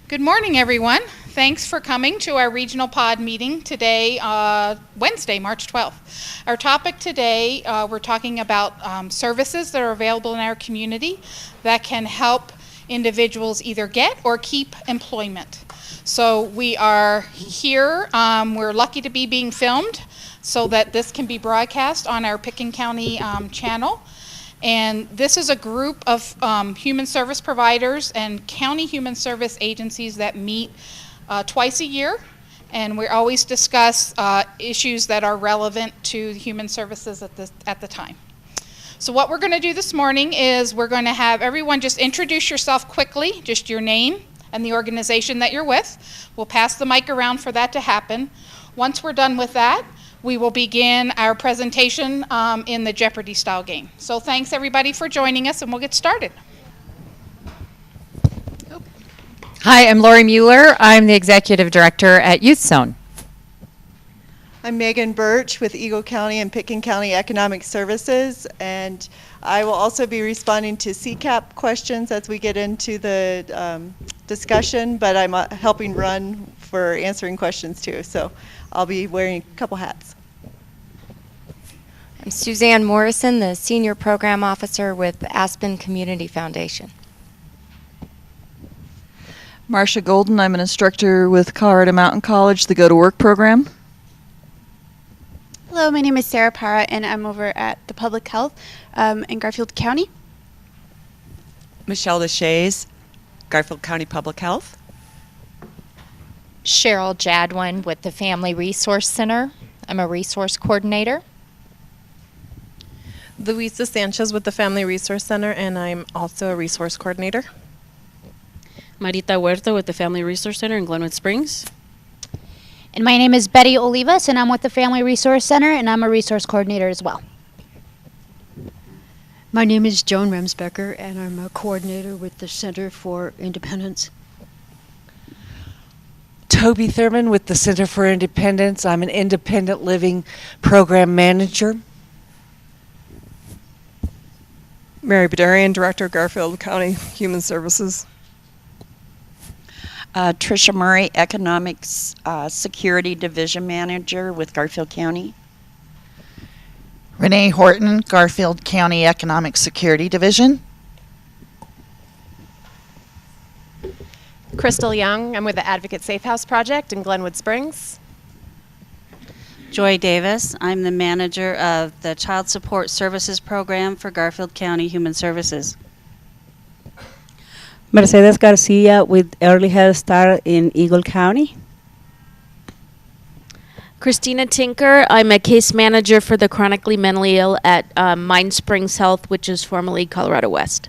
Good morning, everyone. Thanks for coming to our regional pod meeting today, Wednesday, March 12th. Our topic today, we're talking about services that are available in our community that can help individuals either get or keep employment. So we are here, we're lucky to be being filmed so that this can be broadcast on our Pitkin County channel. And this is a group of human service providers and county human service agencies that meet twice a year, and we always discuss issues that are relevant to human services at the time. So what we're going to do this morning is we're going to have everyone just introduce yourself quickly, just your name and the organization that you're with. We'll pass the mic around for that to happen. Once we're done with that, we will begin our presentation in the Jeopardy style game. So thanks everybody for joining us, and we'll get started. Hi, I'm Lori Mueller. I'm the Executive Director at Youth Zone. I'm Megan Birch with Eagle County and Pitkin County Economic Services, and I will also be responding to CCAP questions as we get into the discussion, but I'm helping run for answering questions too, so I'll be wearing a couple hats. I'm Suzanne Morrison, the Senior Program Officer with Aspen Community Foundation. Marcia Golden, I'm an instructor with Colorado Mountain College, the Go to Work program. Hello, my name is Sarah Parra, and I'm over at the Public Health in Garfield County. Michelle Deshays, Garfield County Public Health. Cheryl Jadwin with the Family Resource Center. I'm a resource coordinator. Luisa Sanchez with the Family Resource Center, and I'm also a resource coordinator. Marita Huerta with the Family Resource Center in Glenwood Springs. And my name is Betty Olivas, and I'm with the Family Resource Center, and I'm a resource coordinator as well. My name is Joan Remsbecker, and I'm a coordinator with the Center for Independence. Toby Thurman with the Center for Independence. I'm an independent living program manager. Mary Bedarian, Director of Garfield County Human Services. Tricia Murray, Economics Security Division Manager with Garfield County. Renee Horton, Garfield County Economic Security Division. Crystal Young, I'm with the Advocate Safe House Project in Glenwood Springs. Joy Davis, I'm the manager of the Child Support Services Program for Garfield County Human Services. Mercedes Garcia with Early Head Start in Eagle County. Christina Tinker, I'm a case manager for the chronically mentally ill at Mind Springs Health, which is formerly Colorado West.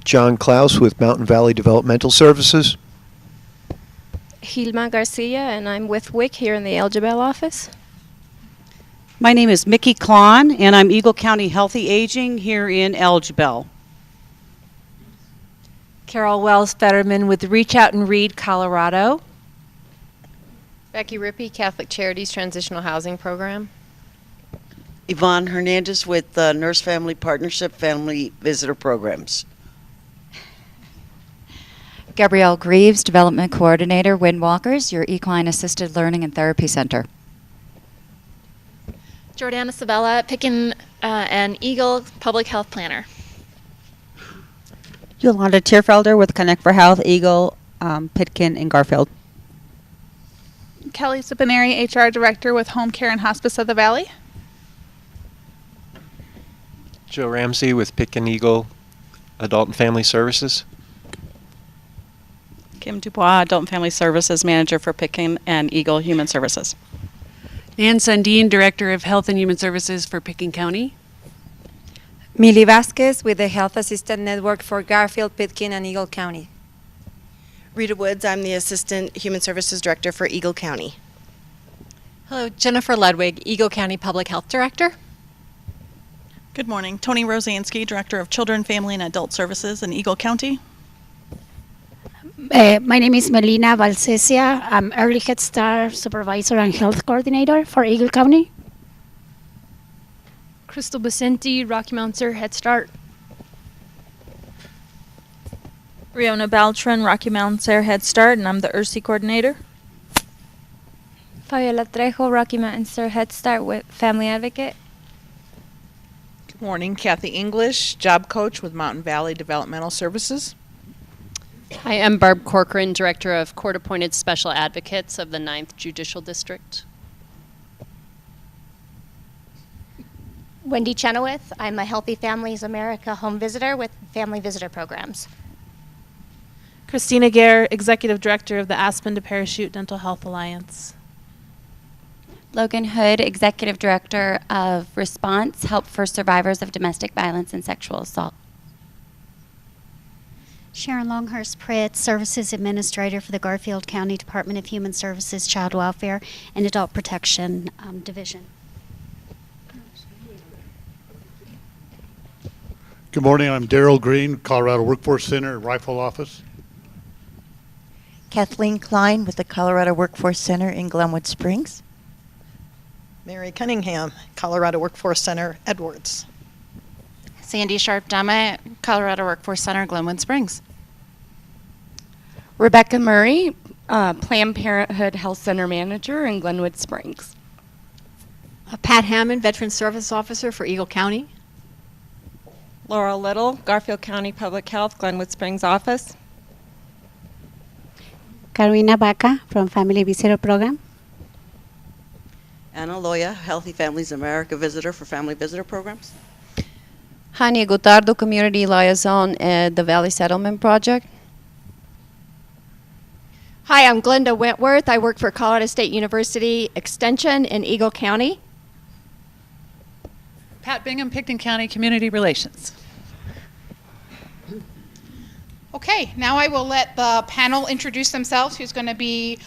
John Klaus with Mountain Valley Developmental Services. Hilma Garcia, and I'm with WIC here in the Eligibility office. My name is Mickey Klon, and I'm Eagle County Healthy Aging here in Eligibility. Carol Wells Fetterman with Reach Out and Read, Colorado. Becky Rippey, Catholic Charities Transitional Housing Program. Yvonne Hernandez with the Nurse Family Partnership Family Visitor Programs. Gabrielle Greaves, Development Coordinator, Windwalkers, your Equine Assisted Learning and Therapy Center. Jordana Sabella, Pitkin and Eagle Public Health Planner. Yolanda Tierfelder with Connect for Health, Eagle, Pitkin, and Garfield. Kelly Sipineri, HR Director with Home Care and Hospice of the Valley. Joe Ramsey with Pitkin Eagle Adult and Family Services. Kim Dubois, Adult and Family Services Manager for Pitkin and Eagle Human Services. Nan Sundin, Director of Health and Human Services for Pitkin County. Millie Vasquez with the Health Assistant Network for Garfield, Pitkin, and Eagle County. Rita Woods, I'm the Assistant Human Services Director for Eagle County. Hello, Jennifer Ludwig, Eagle County Public Health Director. Good morning. Tony Rosansky, Director of Children, Family, and Adult Services in Eagle County. My name is Melina Valsesia. I'm Early Head Start Supervisor and Health Coordinator for Eagle County. Crystal Vicente, Rocky Mountain Head Start. Riona Beltran, Rocky Mountain Sarah Head Start, and I'm the ERSI coordinator. Fabiola Trejo, Rocky Mountain Sir Head Start with Family Advocate. Good morning, Kathy English, job coach with Mountain Valley Developmental Services. Hi, I'm Barb Corcoran, Director of Court-Appointed Special Advocates of the 9th Judicial District. Wendy Chenoweth, I'm a Healthy Families America home visitor with Family Visitor Programs. Christina Gare, Executive Director of the Aspen to Parachute Dental Health Alliance. Logan Hood, Executive Director of Response, Help for Survivors of Domestic Violence and Sexual Assault. Sharon Longhurst Pritt, Services Administrator for the Garfield County Department of Human Services, Child Welfare, and Adult Protection Division. Good morning, I'm Darrell Green, Colorado Workforce Center, Rifle Office. Kathleen Klein with the Colorado Workforce Center in Glenwood Springs. Mary Cunningham, Colorado Workforce Center, Edwards. Sandy Sharp-Dummett, Colorado Workforce Center, Glenwood Springs. Rebecca Murray, Planned Parenthood Health Center Manager in Glenwood Springs. Pat Hammond, Veteran Service Officer for Eagle County. Laurel Little, Garfield County Public Health, Glenwood Springs office. Carolina Baca from Family Visitor Program. Anna Loya, Healthy Families America visitor for Family Visitor Programs. Hania Gotardo, Community Liaison at the Valley Settlement Project. Hi, I'm Glenda Wentworth. I work for Colorado State University Extension in Eagle County. Pat Bingham, Pitkin County Community Relations. Okay, now I will let the panel introduce themselves, who's going to be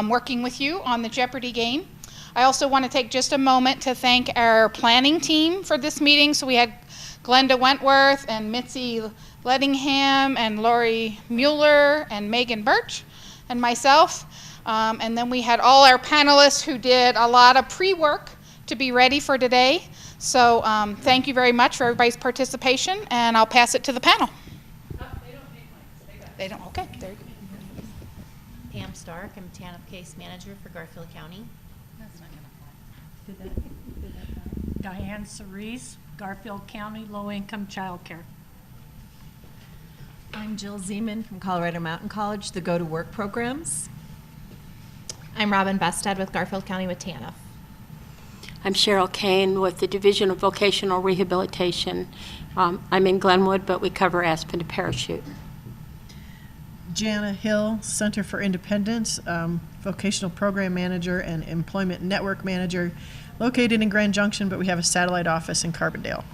working with you on the Jeopardy game. I also want to take just a moment to thank our planning team for this meeting. So we had Glenda Wentworth and Mitzi Lettingham and Lori Mueller and Megan Birch and myself. And then we had all our panelists who did a lot of pre-work to be ready for today. So thank you very much for everybody's participation, and I'll pass it to the panel. They don't, okay, there you go. Pam Stark, I'm TANF Case Manager for Garfield County. That's not going to apply. Diane Cerise, Garfield County Low Income Child Care. I'm Jill Zeman from Colorado Mountain College, the Go to Work programs. I'm Robin Bestad with Garfield County with TANF. I'm Cheryl Kane with the Division of Vocational Rehabilitation. I'm in Glenwood, but we cover Aspen to Parachute. Jana Hill, Center for Independence, Vocational Program Manager and Employment Network Manager, located in Grand Junction, but we have a satellite office in Carbondale.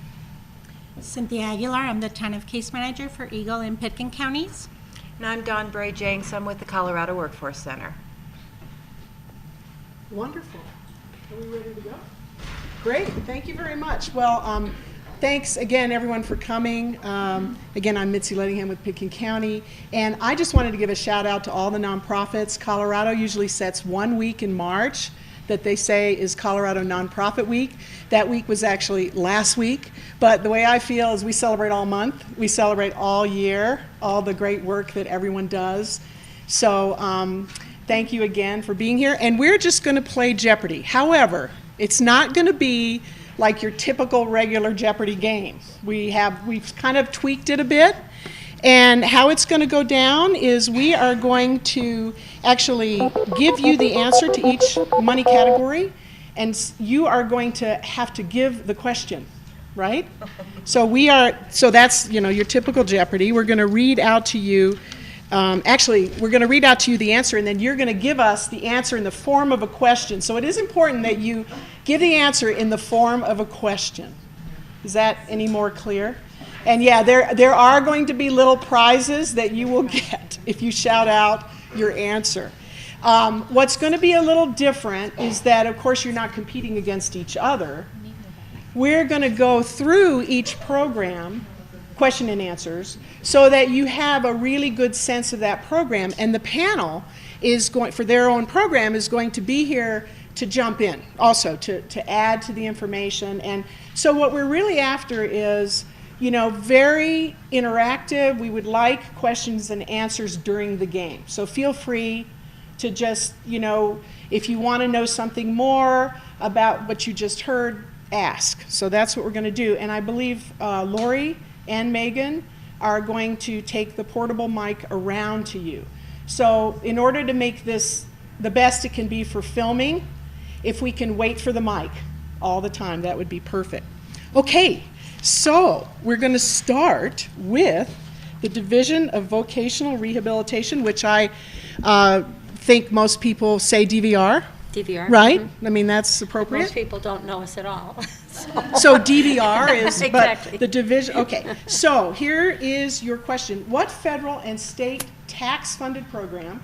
Cynthia Aguilar, I'm the TANF Case Manager for Eagle and Pitkin counties. And I'm Dawn Bray-Jenks, I'm with the Colorado Workforce Center. Wonderful. Are we ready to go? Great, thank you very much. Well, thanks again, everyone, for coming. Again, I'm Mitzi Lettingham with Pitkin County, and I just wanted to give a shout out to all the nonprofits. Colorado usually sets 1 week in March that they say is Colorado Nonprofit Week. That week was actually last week, but the way I feel is we celebrate all month, we celebrate all year, all the great work that everyone does. So thank you again for being here, and we're just going to play Jeopardy. However, it's not going to be like your typical regular Jeopardy game. We've kind of tweaked it a bit, and how it's going to go down is we are going to actually give you the answer to each money category, and you are going to have to give the question, right? So that's, your typical Jeopardy. We're going to read out to you we're going to read out to you the answer, and then you're going to give us the answer in the form of a question. So it is important that you give the answer in the form of a question. Is that any more clear? And yeah, there are going to be little prizes that you will get if you shout out your answer. What's going to be a little different is that, of course, you're not competing against each other. We're going to go through each program, question and answers, so that you have a really good sense of that program, and the panel is going, for their own program, is going to be here to jump in, also to add to the information. And so what we're really after is you know, very interactive. We would like questions and answers during the game. So feel free to just, you know, if you want to know something more about what you just heard, ask. So that's what we're going to do. And I believe Lori and Megan are going to take the portable mic around to you. So in order to make this the best it can be for filming, if we can wait for the mic all the time, that would be perfect. Okay, so we're going to start with the Division of Vocational Rehabilitation, which I think most people say DVR. DVR. Right? Mm-hmm. I mean, that's appropriate. Most people don't know us at all. So DVR is, exactly. But the division, okay. So here is your question. What federal and state tax-funded program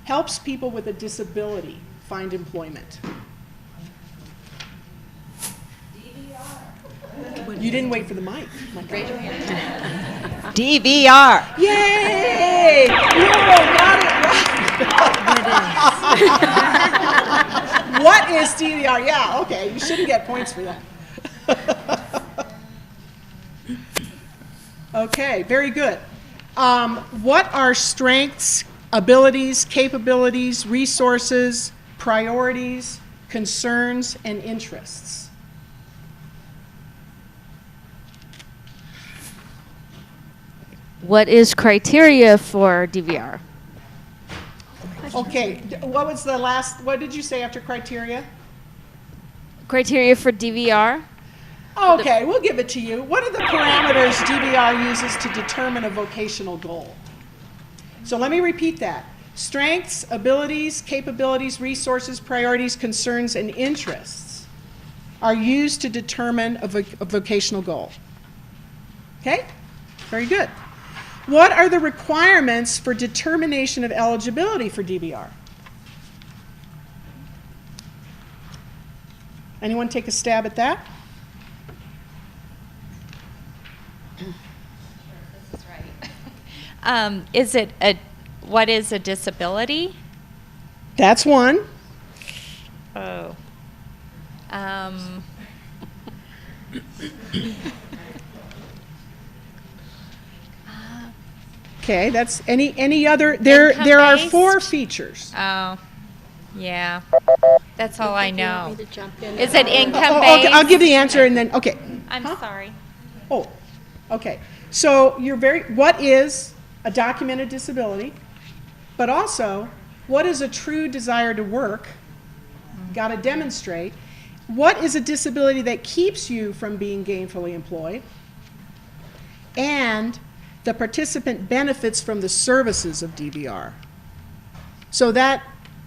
helps people with a disability find employment? DVR. You didn't wait for the mic. Raise your hand. DVR. Yay! You got it right. What is DVR? Yeah, okay. You shouldn't get points for that. Okay, very good. What are strengths, abilities, capabilities, resources, priorities, concerns, and interests? What is criteria for DVR? Okay, what was the last, what did you say after criteria? Criteria for DVR? Okay, we'll give it to you. What are the parameters DVR uses to determine a vocational goal? So let me repeat that. Strengths, abilities, capabilities, resources, priorities, concerns, and interests are used to determine a vocational goal. Okay? Very good. What are the requirements for determination of eligibility for DVR? Anyone take a stab at that? This is right. What is a disability? That's one. Oh. Okay, that's any other, there are 4 features. Oh, yeah. That's all I know. Is it income Okay, based? I'll give the answer and then, okay. I'm sorry. Oh, okay. So what is a documented disability, but also what is a true desire to work? Got to demonstrate. What is a disability that keeps you from being gainfully employed? And the participant benefits from the services of DVR. So that,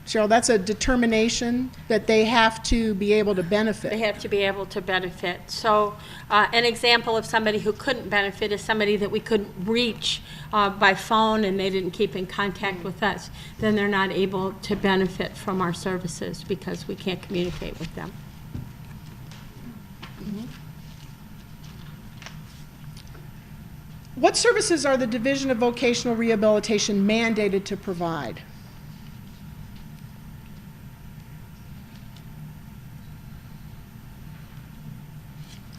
Cheryl, that's a determination that they have to be able to benefit. They have to be able to benefit. So an example of somebody who couldn't benefit is somebody that we couldn't reach by phone and they didn't keep in contact with us. Then they're not able to benefit from our services because we can't communicate with them. What services are the Division of Vocational Rehabilitation mandated to provide?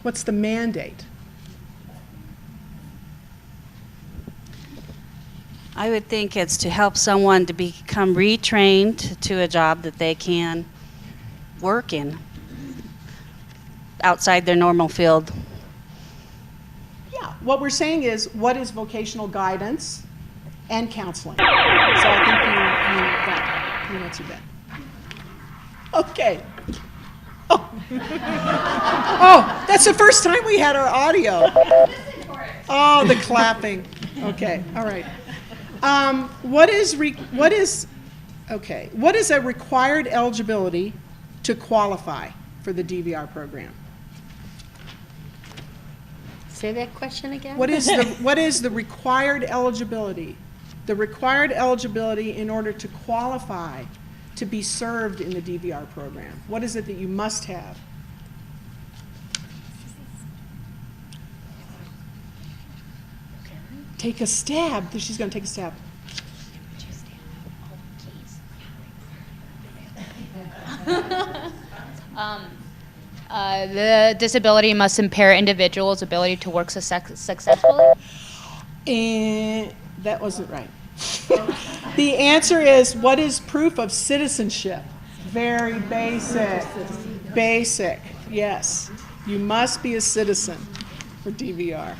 What's the mandate? I would think it's to help someone to become retrained to a job that they can work in outside their normal field. Yeah, what we're saying is, what is vocational guidance and counseling? So I think you answered that. Okay. Oh. Oh, that's the first time we had our audio. Oh, the clapping. Okay, all right. What is a required eligibility to qualify for the DVR program? Say that question again. What is the required eligibility? The required eligibility in order to qualify to be served in the DVR program. What is it that you must have? Take a stab. She's going to take a stab. The disability must impair individuals' ability to work successfully? And that wasn't right. The answer is, what is proof of citizenship? Very basic. Basic, yes. You must be a citizen for DVR.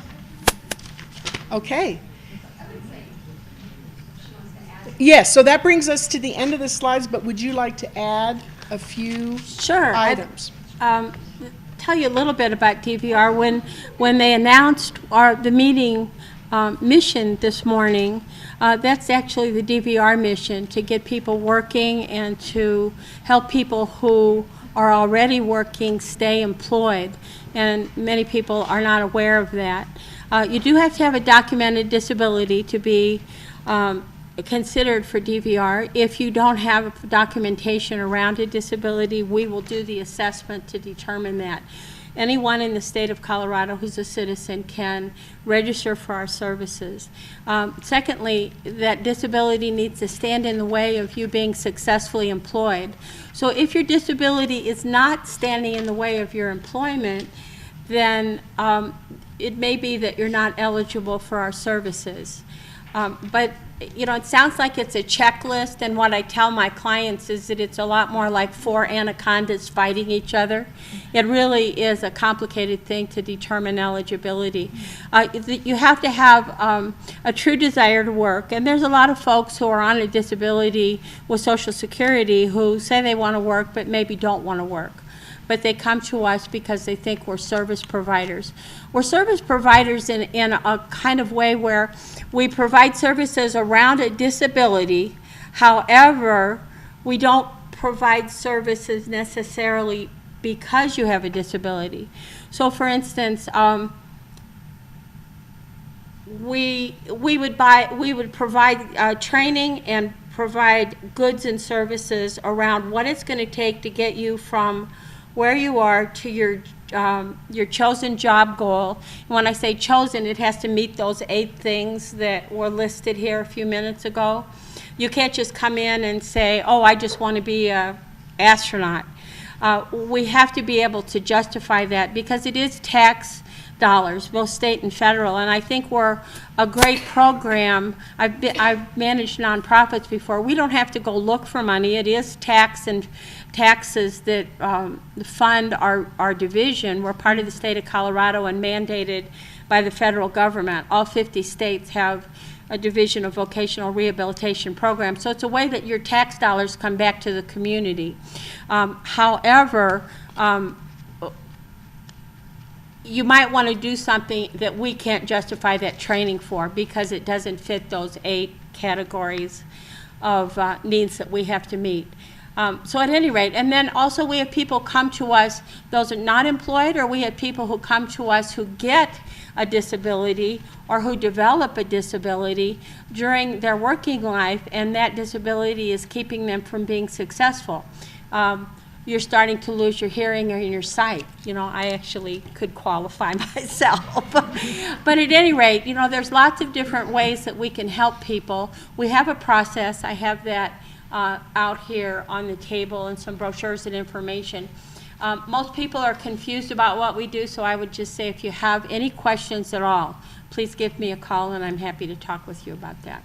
Okay. Yes, so that brings us to the end of the slides, but would you like to add a few items? Tell you a little bit about DVR. When they announced the meeting mission this morning, that's actually the DVR mission, to get people working and to help people who are already working stay employed, and many people are not aware of that. You do have to have a documented disability to be considered for DVR. If you don't have documentation around a disability, we will do the assessment to determine that. Anyone in the state of Colorado who's a citizen can register for our services. Secondly, that disability needs to stand in the way of you being successfully employed. So if your disability is not standing in the way of your employment, then it may be that you're not eligible for our services. But you know, it sounds like it's a checklist, and what I tell my clients is that it's a lot more like 4 anacondas fighting each other. It really is a complicated thing to determine eligibility. You have to have a true desire to work, and there's a lot of folks who are on a disability with Social Security who say they want to work but maybe don't want to work. But they come to us because they think we're service providers. We're service providers in a kind of way where we provide services around a disability. However, we don't provide services necessarily because you have a disability. So for instance, we would provide training and provide goods and services around what it's going to take to get you from where you are to your chosen job goal. When I say chosen, it has to meet those 8 things that were listed here a few minutes ago. You can't just come in and say, oh, I just want to be an astronaut. We have to be able to justify that because it is tax dollars, both state and federal, and I think we're a great program. I've managed nonprofits before. We don't have to go look for money. It is taxes that fund our division. We're part of the state of Colorado and mandated by the federal government. All 50 states have a division of vocational rehabilitation program. So it's a way that your tax dollars come back to the community. However, you might want to do something that we can't justify that training for because it doesn't fit those 8 categories of needs that we have to meet. So at any rate, and then also we have people come to us, those are not employed, or we have people who come to us who get a disability or who develop a disability during their working life, and that disability is keeping them from being successful. You're starting to lose your hearing or your sight. You know, I actually could qualify myself. But at any rate, you know, there's lots of different ways that we can help people. We have a process. I have that out here on the table and some brochures and information. Most people are confused about what we do, so I would just say if you have any questions at all, please give me a call and I'm happy to talk with you about that.